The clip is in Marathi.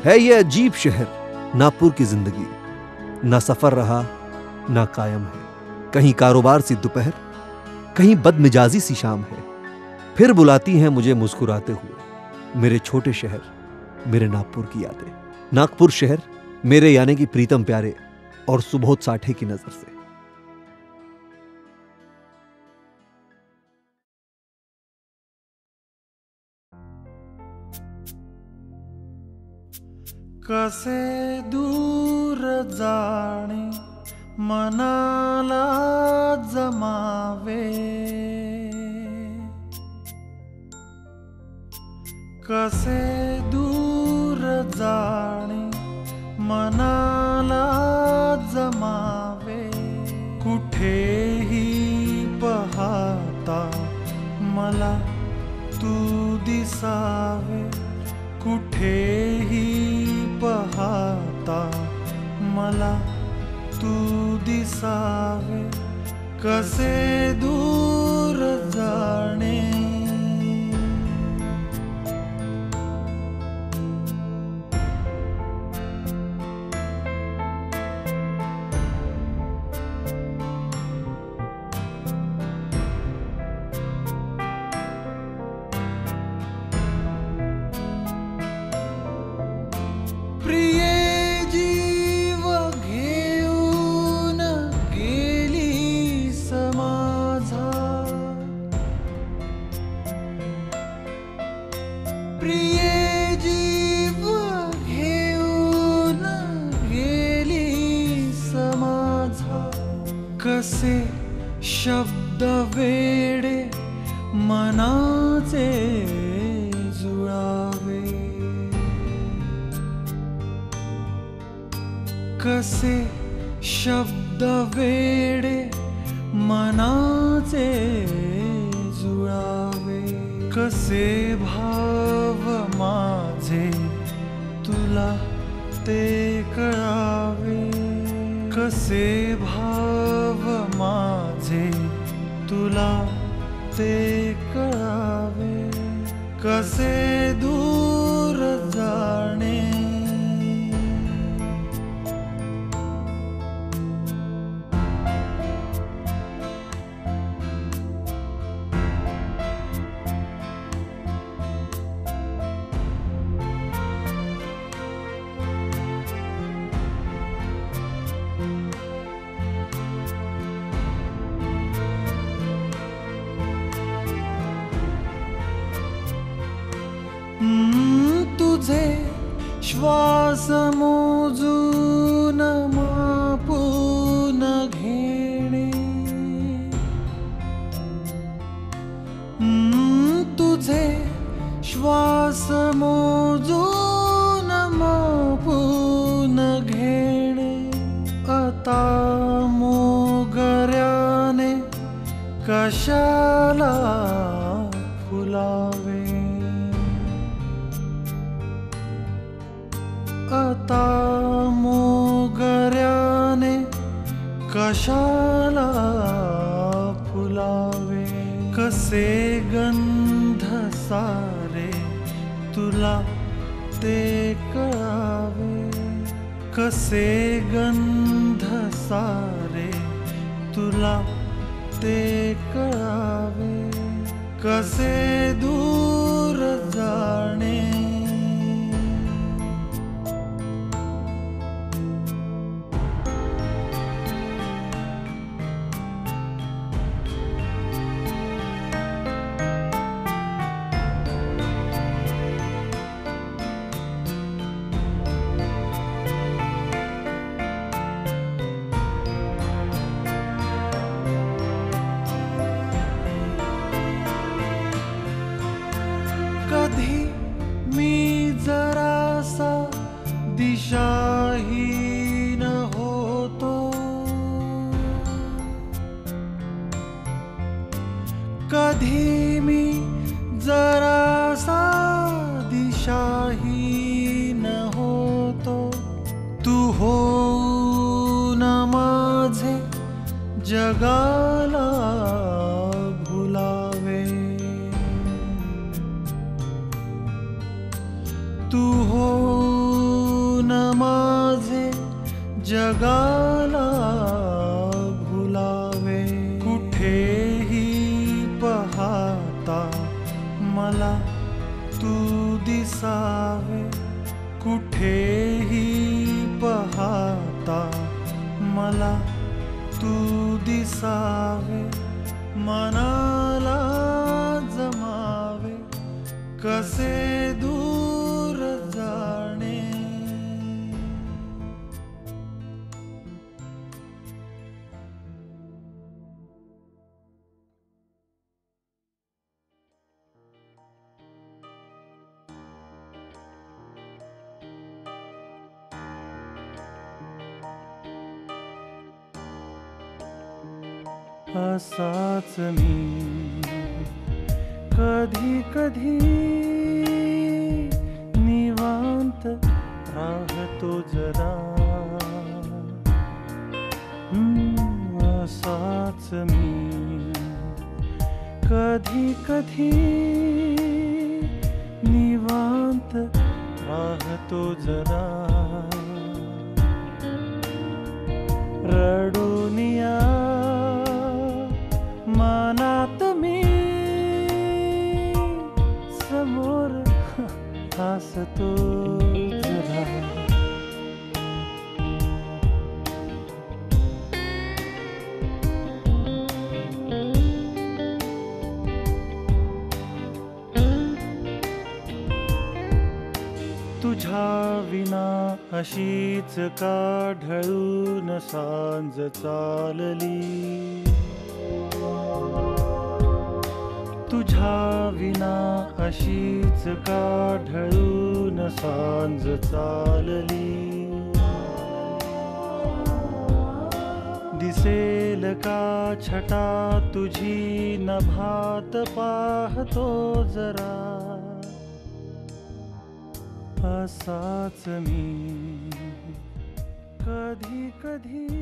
है ये अजीब शहर नागपुर की जिंदगी, ना सफर रहा ना कायम है। कहीं कारोबार सी दोपहर, कहीं बदमिजाजी सी शाम है। फिर बुलाती हैं मुझे मुस्कुराते हुए मेरे छोटे शहर, मेरे नागपुर की यादें। नागपुर शहर मेरे यानी कि प्रीतम प्यारे और सुबोध साठे की नजर से। कसे दूर जाणे मनाला जमावे, कसे दूर जाणे मनाला जमावे, कुठेही पाहता मला तू दिसावे, कुठेही पाहता मला तू दिसावे, कसे दूर जाणे। प्रिये जीव घेऊन गेली समाजा, प्रिये जीव घेऊन गेली समाजा, कसे शब्द वेडे मनाचे जुळावे, कसे शब्द वेडे मनाचे जुळावे, कसे भाव माझे तुला ते कळावे, कसे भाव माझे तुला ते कळावे, कसे दूर जाणे। तुझे श्वास मोजून मापून घेणे, तुझे श्वास मोजून मापून घेणे, आता मोगऱ्याने कशाला फुलावे, आता मोगऱ्याने कशाला फुलावे, कसे गंध सारे तुला ते कळावे, कसे गंध सारे तुला ते कळावे, कसे दूर जाणे। कधी मी जरासा दिशाहीन होतो, कधी मी जरासा दिशाहीन होतो, तू होऊन माझे जगाला भुलावे, तू हो जगाला भुलावे. कुठेही पाहता मला तू दिसावे. कुठेही पाहता मला तू दिसावे. मनाला जमावे कसे दूर जाणे. असाच मी कधी कधी निवांत राहतो जरा. असाच मी कधी कधी निवांत राहतो जरा. रडूनिया मनात मी समोर हसतो जरा. तुझ्या विना अशीच का ढळून सांज चालली. तुझ्या विना अशीच का ढळून सांज चालली. दिसेल का छटा तुझी नभात पाहतो जरा. असाच मी कधी कधी